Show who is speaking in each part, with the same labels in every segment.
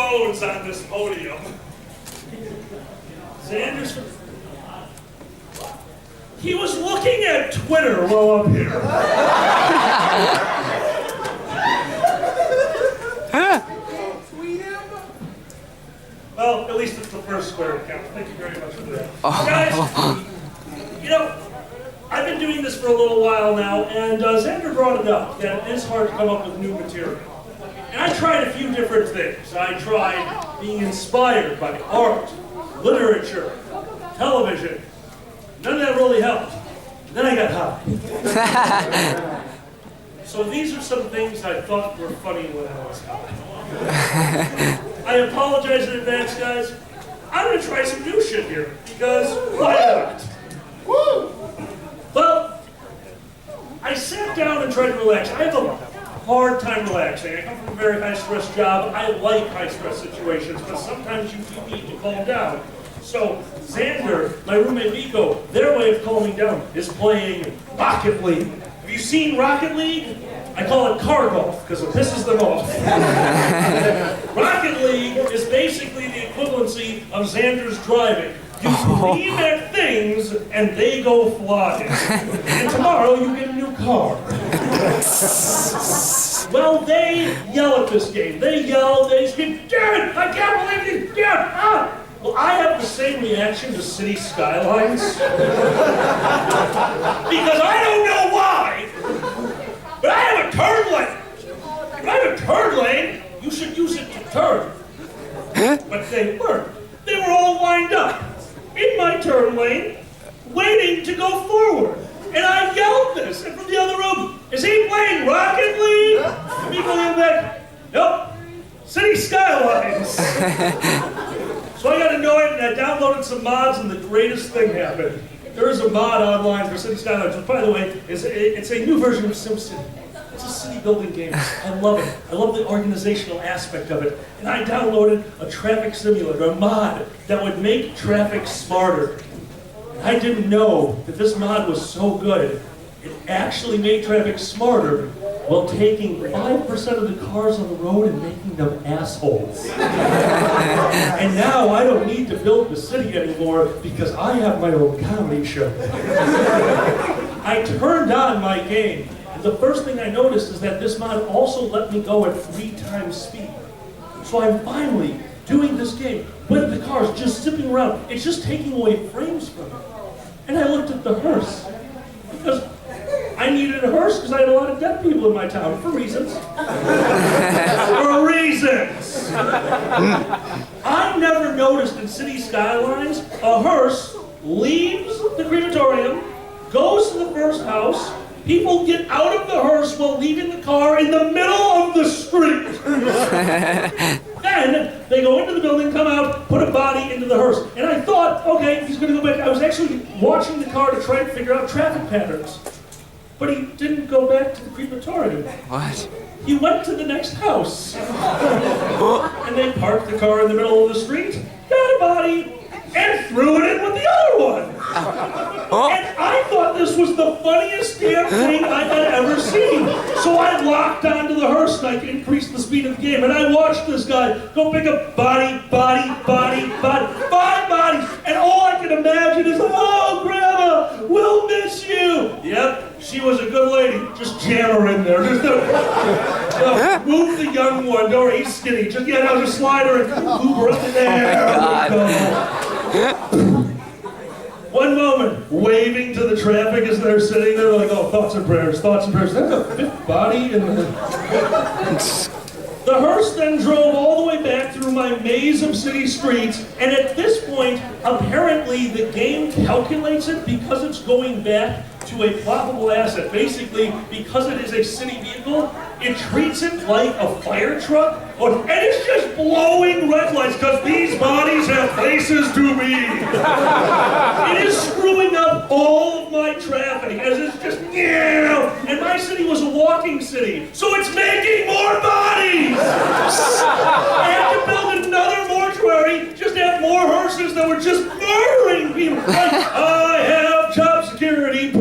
Speaker 1: modes on this podium. Xander's... He was looking at Twitter while up here. Well, at least it's the first Twitter account. Thank you very much for that. Guys, you know, I've been doing this for a little while now, and Xander brought it up, that it is hard to come up with new material. And I tried a few different things. I tried being inspired by art, literature, television. None of that really helped. Then I got high. So these are some things I thought were funny when I was high. I apologize in advance, guys. I'm going to try some new shit here, because why not? Woo! Well, I sat down and tried to relax. I have a hard time relaxing. I come from a very high-stress job. I like high-stress situations, but sometimes you need to calm down. So Xander, my roommate Vico, their way of calming down is playing Rocket League. Have you seen Rocket League? I call it car golf because it pisses them off. Rocket League is basically the equivalency of Xander's driving. You scream at things and they go flying. And tomorrow you get a new car. Well, they yell at this game. They yell, they scream, Dad, I can't believe you, Dad, ah! Well, I have the same reaction to City Skylines. Because I don't know why, but I have a turn lane. If I have a turn lane, you should use it to turn. But they weren't. They were all lined up in my turn lane, waiting to go forward. And I yelled this, and from the other room, is he playing Rocket League? And people in back, nope, City Skylines. So I got annoyed and I downloaded some mods, and the greatest thing happened. There is a mod online for City Skylines, which, by the way, it's a new version of SimCity. It's a city building game. I love it. I love the organizational aspect of it. And I downloaded a traffic simulator, a mod that would make traffic smarter. I didn't know that this mod was so good. It actually made traffic smarter while taking 5% of the cars on the road and making them assholes. And now I don't need to build the city anymore because I have my own comedy show. I turned on my game, and the first thing I noticed is that this mod also let me go at 3 times speed. So I'm finally doing this game with the cars just zipping around. It's just taking away frames from it. And I looked at the hearse, because I needed a hearse because I had a lot of dead people in my town, for reasons. For reasons! I never noticed in City Skylines, a hearse leaves the crematorium, goes to the first house, people get out of the hearse while leaving the car in the middle of the street. Then they go into the building, come out, put a body into the hearse. And I thought, okay, he's going to go back. I was actually watching the car to try and figure out traffic patterns. But he didn't go back to the crematorium.
Speaker 2: What?
Speaker 1: He went to the next house. And they parked the car in the middle of the street, got a body, and threw it in with the other one. And I thought this was the funniest damn thing I had ever seen. So I locked onto the hearse and I increased the speed of the game. And I watched this guy go pick up body, 5 bodies. And all I can imagine is, oh, Grandma, we'll miss you. Yep, she was a good lady. Just jam her in there. Just move the young one. Don't worry, he's skinny. Just slide her and move her up in there. One moment, waving to the traffic as they're sitting there, like, oh, thoughts and prayers. There's a 5th body in the... The hearse then drove all the way back through my maze of city streets, and at this point, apparently the game calculates it because it's going back to a ploppable asset. Basically, because it is a city vehicle, it treats it like a fire truck, and it's just blowing red lights because these bodies have places to be. It is screwing up all of my traffic as it's just, and my city was a walking city, so it's making more bodies. I had to build another mortuary, just have more hearses that were just murdering people. Like, I have job security.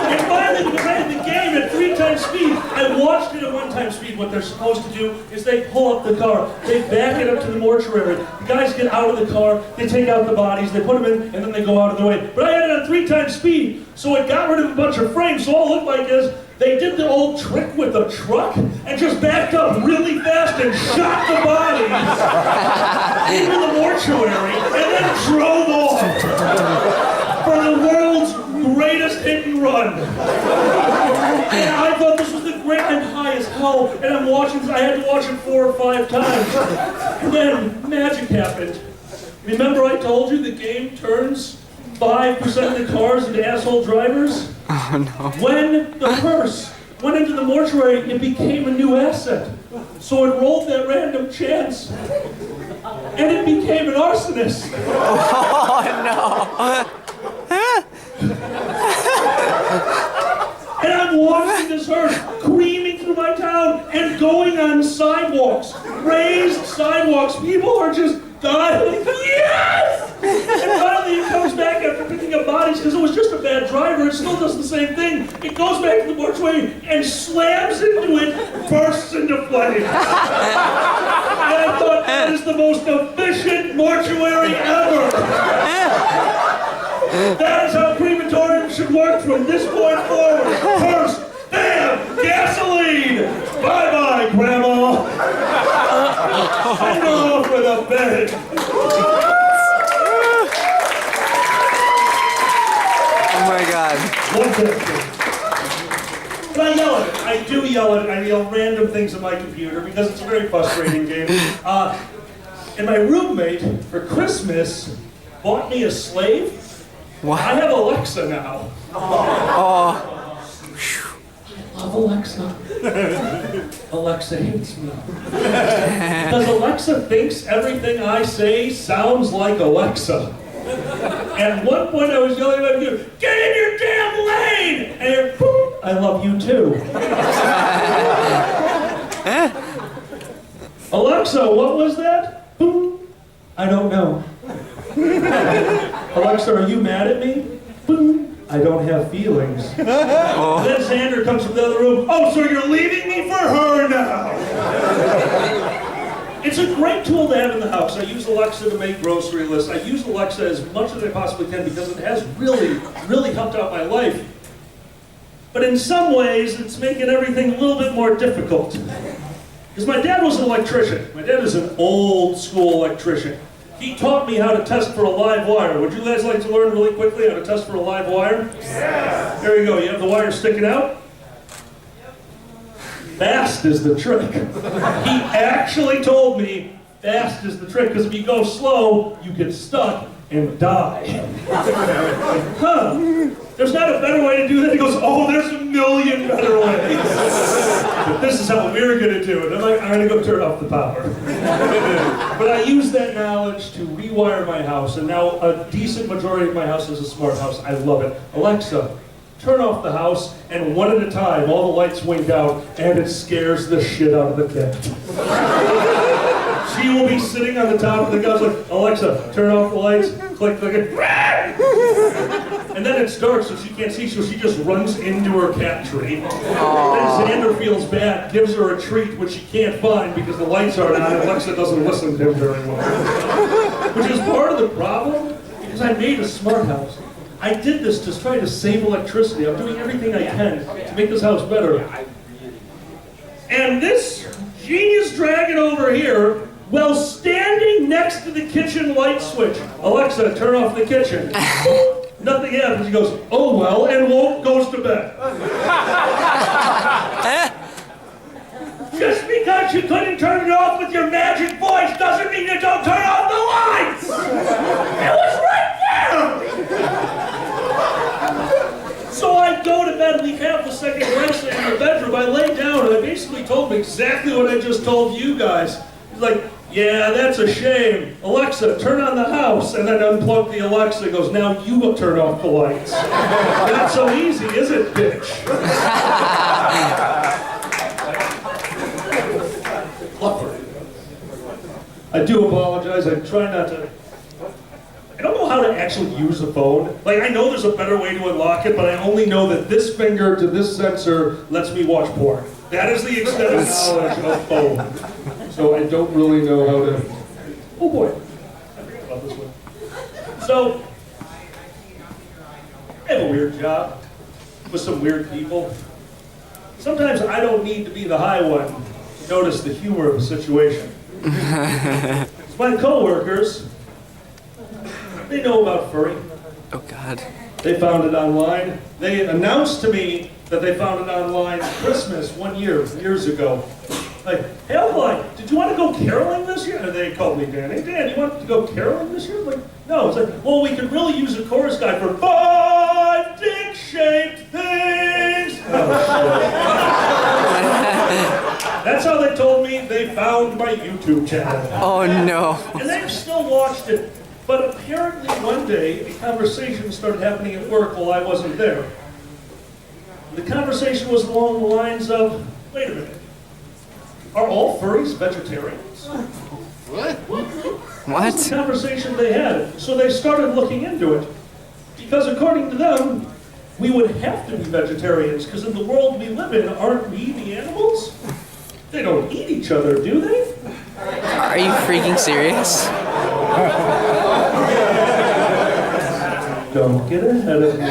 Speaker 1: And finally, because I had the game at 3 times speed, I watched it at 1 time speed what they're supposed to do is they pull up the car, they back it up to the mortuary. The guys get out of the car, they take out the bodies, they put them in, and then they go out of the way. But I had it on 3 times speed, so it got rid of a bunch of frames. So all it looked like is they did the old trick with the truck and just backed up really fast and shot the bodies into the mortuary and then drove off for the world's greatest hit and run. And I thought this was the great, I'm high as hell, and I'm watching, I had to watch it 4 or 5 times. And then magic happened. Remember I told you the game turns 5% of the cars into asshole drivers?
Speaker 2: Oh no.
Speaker 1: When the hearse went into the mortuary, it became a new asset. So it rolled that random chance. And it became an arsonist.
Speaker 2: Oh no.
Speaker 1: And I'm watching this hearse creaming through my town and going on sidewalks, raised sidewalks. People are just dying. Yes! And finally it comes back after picking up bodies because it was just a bad driver. It still does the same thing. It goes back to the mortuary and slams into it, bursts into flames. And I thought that is the most efficient mortuary ever. That is how crematorium should work from this point forward. First, bam, gasoline. Bye-bye, Grandma. Send her off with a bed.
Speaker 2: Oh my God.
Speaker 1: What's that thing? But I yell at it. I do yell at it. I yell random things at my computer because it's a very frustrating game. And my roommate, for Christmas, bought me a slave.
Speaker 2: What?
Speaker 1: I have Alexa now.
Speaker 2: Oh.
Speaker 1: I love Alexa. Alexa hates me. Because Alexa thinks everything I say sounds like Alexa. At one point I was yelling at you, get in your damn lane! And you're, boop, I love you too. Alexa, what was that? Boop. I don't know. Alexa, are you mad at me? Boop. I don't have feelings. Oh. Then Xander comes from the other room. Oh, so you're leaving me for her now? It's a great tool to have in the house. I use Alexa to make grocery lists. I use Alexa as much as I possibly can because it has really, really helped out my life. But in some ways, it's making everything a little bit more difficult. Because my dad was an electrician. My dad is an old school electrician. He taught me how to test for a live wire. Would you guys like to learn really quickly how to test for a live wire? Yeah. There you go. You have the wire sticking out. Fast is the trick. He actually told me fast is the trick because if you go slow, you get stuck and die. Huh. There's not a better way to do that. He goes, oh, there's a million better ways. But this is how we're going to do it. I'm going to go turn off the power. But I use that knowledge to rewire my house, and now a decent majority of my house is a smart house. I love it. Alexa, turn off the house, and one at a time, all the lights wink out, and it scares the shit out of the cat. She will be sitting on the top of the couch like, Alexa, turn off the lights, click, click, click. And then it's dark, so she can't see, so she just runs into her cat tree. Then Xander feels bad, gives her a treat, which she can't find because the lights aren't on, and Alexa doesn't listen to him very well. Which is part of the problem, because I made a smart house. I did this to try to save electricity. I'm doing everything I can to make this house better. And this genius dragon over here, while standing next to the kitchen light switch, Alexa, turn off the kitchen. Nothing happens. He goes, oh well, and goes to bed. Just because you couldn't turn it off with your magic voice doesn't mean you don't turn off the lights! It was right there! So I go to bed, we have the second wrestling in the bedroom, I lay down and I basically told him exactly what I just told you guys. He's like, yeah, that's a shame. Alexa, turn on the house, and then unplug the Alexa. He goes, now you will turn off the lights. Not so easy, is it, bitch? I do apologize, I try not to. I don't know how to actually use a phone. Like, I know there's a better way to unlock it, but I only know that this finger to this sensor lets me watch porn. That is the extent of knowledge of phone. So I don't really know how to... Oh boy, I forgot about this one. So, I have a weird job with some weird people. Sometimes I don't need to be the high one to notice the humor of a situation. My coworkers, they know about furry.
Speaker 2: Oh God.
Speaker 1: They found it online. They announced to me that they found it online Christmas years ago. Like, hey, Eveline, did you want to go caroling this year? And they called me Dan. Hey, Dan, you want to go caroling this year? I'm like, no. It's like, well, we could really use a chorus guy for 5 dick-shaped things. That's how they told me they found my YouTube channel.
Speaker 2: Oh no.
Speaker 1: And they've still watched it. But apparently one day, a conversation started happening at work while I wasn't there. The conversation was along the lines of, wait a minute, are all furries vegetarians? That's
Speaker 2: What?
Speaker 1: the conversation they had. So they started looking into it. Because according to them, we would have to be vegetarians, because in the world we live in, aren't we the animals? They don't eat each other, do they?
Speaker 2: Are you freaking serious?
Speaker 1: Don't get ahead of me.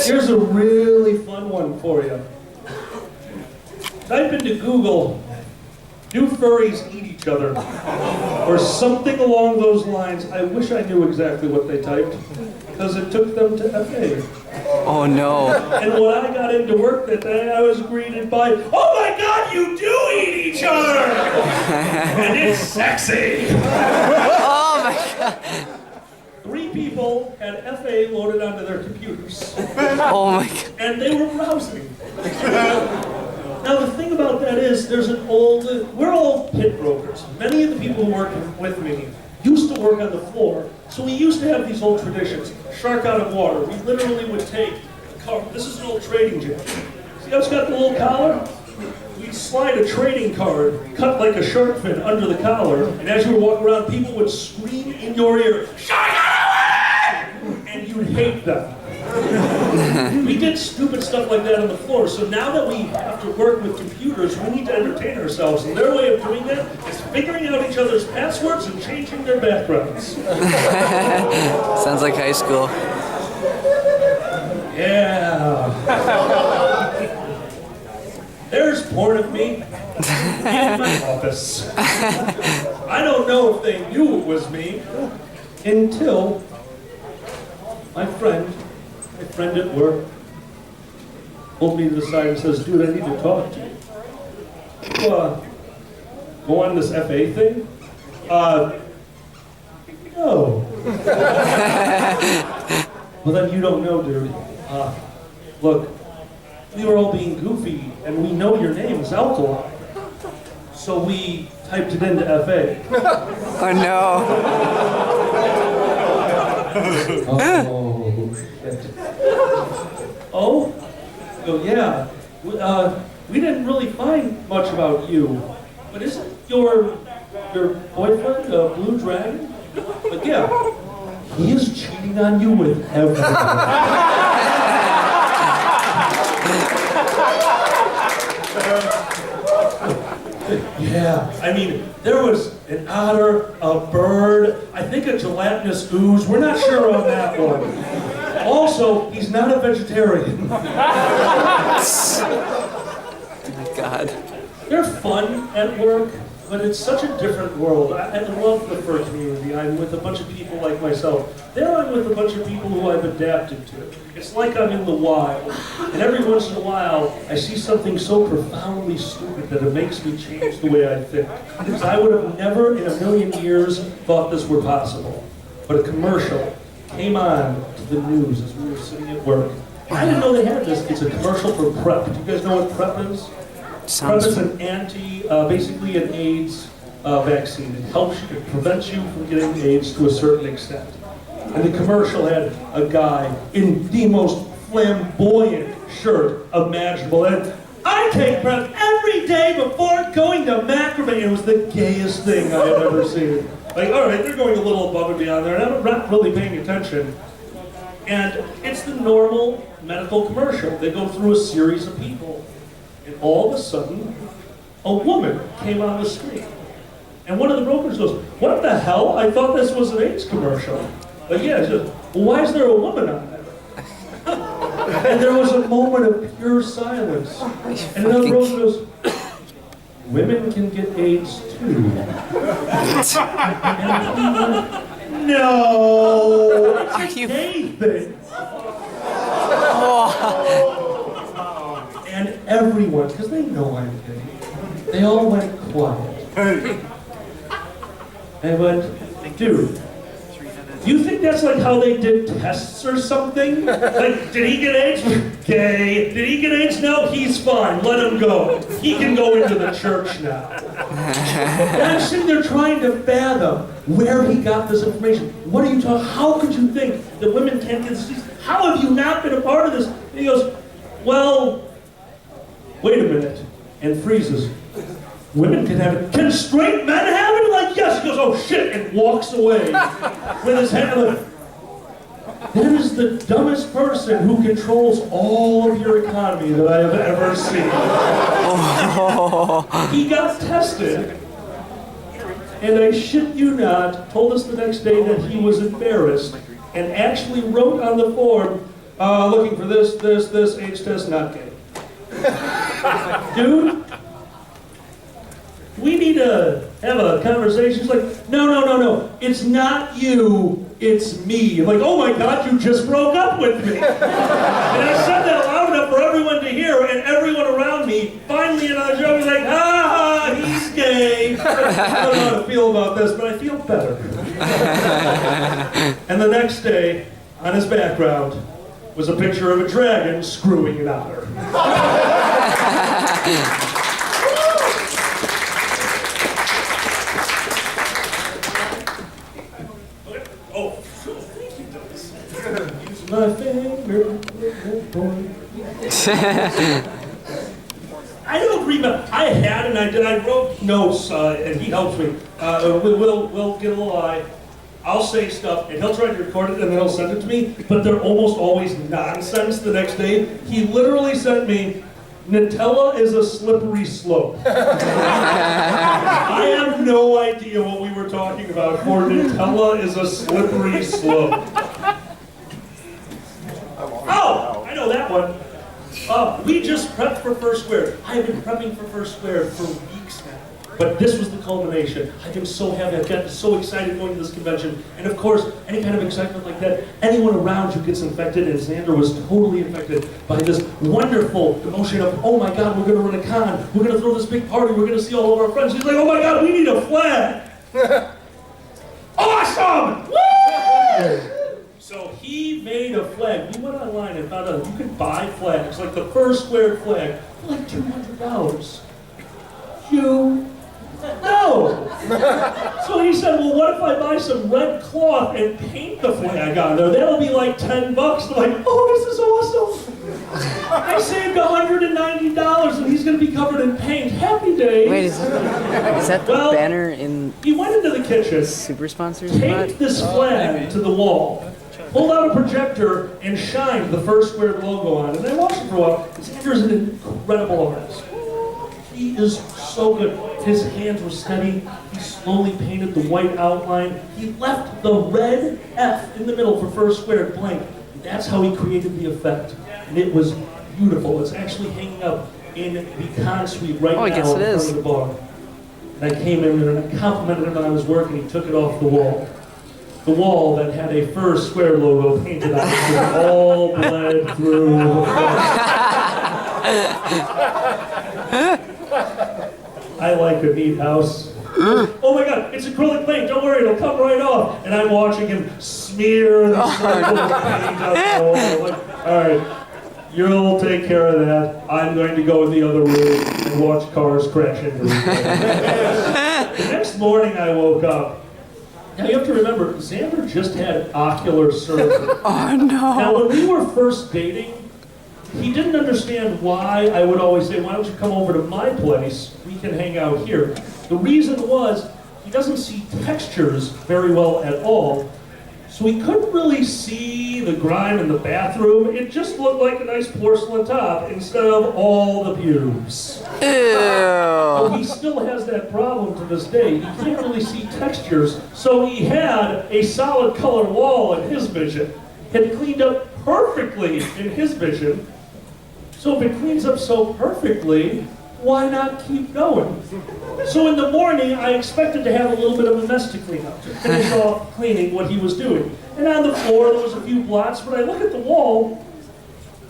Speaker 1: Here's a really fun one for you. Type into Google, do furries eat each other? Or something along those lines. I wish I knew exactly what they typed, because it took them to FA.
Speaker 2: Oh no.
Speaker 1: And when I got into work that day, I was greeted by, oh my God, you do eat each other! And it's sexy!
Speaker 2: Oh my God.
Speaker 1: 3 people had FA loaded onto their computers,
Speaker 2: Oh my God.
Speaker 1: and they were browsing. Now the thing about that is, we're all pit brokers. Many of the people who work with me used to work on the floor, so we used to have these old traditions. Shark out of water. We literally would take a car. This is an old trading jam. See how it's got the little collar? We'd slide a trading card, cut like a shark fin under the collar, and as you were walking around, people would scream in your ear, "Shark out of water!" And you'd hate them. We did stupid stuff like that on the floor, so now that we have to work with computers, we need to entertain ourselves, and their way of doing that is figuring out each other's passwords and changing their backgrounds.
Speaker 2: Sounds like high school.
Speaker 1: Yeah. There's porn of me in my office. I don't know if they knew it was me until my friend at work pulled me to the side and says, dude, I need to talk to you. Go on this FA thing? No. Well, then you don't know, dude. Look, we were all being goofy, and we know your name is Alkaline. So we typed it into FA.
Speaker 2: Oh no.
Speaker 1: Oh, shit. Oh? Oh, yeah. We didn't really find much about you. But isn't your boyfriend a blue dragon? But yeah, he is cheating on you with everything. Yeah, I mean, there was an otter, a bird, I think a gelatinous ooze. We're not sure on that one. Also, he's not a vegetarian.
Speaker 2: Oh my God.
Speaker 1: They're fun at work, but it's such a different world. I love the fur community. I'm with a bunch of people like myself. There I'm with a bunch of people who I've adapted to. It's like I'm in the wild. And every once in a while, I see something so profoundly stupid that it makes me change the way I think. Because I would have never in a million years thought this were possible. But a commercial came on to the news as we were sitting at work. I didn't know they had this. It's a commercial for PrEP. Do you guys know what PrEP is? PrEP is an basically an AIDS vaccine. It helps you, it prevents you from getting AIDS to a certain extent. And the commercial had a guy in the most flamboyant shirt imaginable. And I take PrEP every day before going to macrame. It was the gayest thing I had ever seen. Like, all right, they're going a little above and beyond there, and I'm not really paying attention. And it's the normal medical commercial. They go through a series of people. And all of a sudden, a woman came on the screen. And one of the brokers goes, "What the hell? I thought this was an AIDS commercial." Like, yeah, she goes, "Well, why is there a woman on there?" And there was a moment of pure silence. And another broker goes, "Women can get AIDS too." And he went, "No,
Speaker 2: Are
Speaker 1: it's a
Speaker 2: you-
Speaker 1: gay thing." And everyone, because they know I'm gay, they all went quiet. They went, "Dude, do you think that's like how they did tests or something? Like, did he get AIDS? Gay. Did he get AIDS? No, he's fine. Let him go. He can go into the church now." And I'm sitting there trying to fathom where he got this information. What are you talking? How could you think that women can't get this disease? How have you not been a part of this? And he goes, "Well, wait a minute," and freezes. "Women can have it. Can straight men have it?" Like, "Yes." He goes, "Oh shit," and walks away with his hand like, that is the dumbest person who controls all of your economy that I have ever seen. He got tested, and I shit you not, told us the next day that he was embarrassed and actually wrote on the form, "Looking for this, AIDS test, not gay." Dude, we need to have a conversation. He's like, no, it's not you, it's me. I'm like, "Oh my God, you just broke up with me." And I said that loud enough for everyone to hear, and everyone around me, finally in our joke, was like, "Ha, he's gay." I don't know how to feel about this, but I feel better. And the next day, on his background, was a picture of a dragon screwing an otter. Oh, thank you, Douglas. He's my favorite boy. I don't agree, but I had and I did. I wrote notes, and he helps me. We'll get a little eye. I'll say stuff, and he'll try to record it, and then he'll send it to me. But they're almost always nonsense the next day. He literally sent me, "Nutella is a slippery slope." I have no idea what we were talking about. For Nutella is a slippery slope. Oh, I know that one. We just prepped for First Square. I've been prepping for First Square for weeks now. But this was the culmination. I've been so happy. I've gotten so excited going to this convention. And of course, any kind of excitement like that, anyone around you gets infected, and Xander was totally infected by this wonderful emotion of, "Oh my God, we're going to run a con. We're going to throw this big party. We're going to see all of our friends." He's like, "Oh my God, we need a flag." Awesome! Woo! So he made a flag. We went online and found out you could buy flags, like the First Square flag, for like $200. No! So he said, "Well, what if I buy some red cloth and paint the flag on there? That'll be like $10. I'm like, "Oh, this is awesome." I saved $190 and he's going to be covered in paint. Happy day.
Speaker 2: Wait, is that the
Speaker 1: Well,
Speaker 2: banner in
Speaker 1: He went into the kitchen,
Speaker 2: Super Sponsors?
Speaker 1: taped this flag to the wall, pulled out a projector, and shined the First Square logo on it. And I watched it for a while. Xander's an incredible artist. He is so good. His hands were steady. He slowly painted the white outline. He left the red F in the middle for First Square blank. That's how he created the effect. And it was beautiful. It's actually hanging up in the con suite right
Speaker 2: I
Speaker 1: now
Speaker 2: guess
Speaker 1: in
Speaker 2: it
Speaker 1: front
Speaker 2: is.
Speaker 1: of the bar. And I came in and I complimented him on his work, and he took it off the wall. The wall that had a First Square logo painted on it, all bled through. I like a neat house. Oh my God, it's acrylic paint, don't worry, it'll come right off. And I'm watching him smear the circle of paint on the wall. I'm like, "All right, you'll take care of that. I'm going to go in the other room and watch cars crash into each other." The next morning I woke up. Now you have to remember, Xander just had ocular surgery.
Speaker 2: Oh no.
Speaker 1: Now when we were first dating, he didn't understand why I would always say, "Why don't you come over to my place? We can hang out here." The reason was, he doesn't see textures very well at all. So he couldn't really see the grime in the bathroom. It just looked like a nice porcelain top instead of all the pubes. But he still has that problem to this day. He can't really see textures. So he had a solid color wall in his vision. Had cleaned up perfectly in his vision. So if it cleans up so perfectly, why not keep going? So in the morning, I expected to have a little bit of a mess to clean up, to finish off cleaning what he was doing. And on the floor, there was a few blots, but I look at the wall,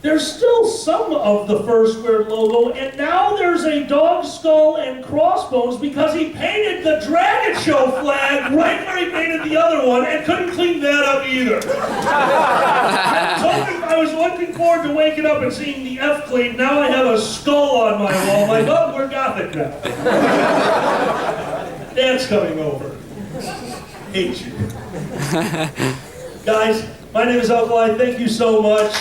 Speaker 1: there's still some of the First Squared logo, and now there's a dog skull and crossbones because he painted the Dragon Show flag right where he painted the other one and couldn't clean that up either. I was looking forward to waking up and seeing the F clean. Now I have a skull on my wall. I'm like, oh, we're Gothic now. Dad's coming over. Hate you. Guys, my name is Alkali. Thank you so much.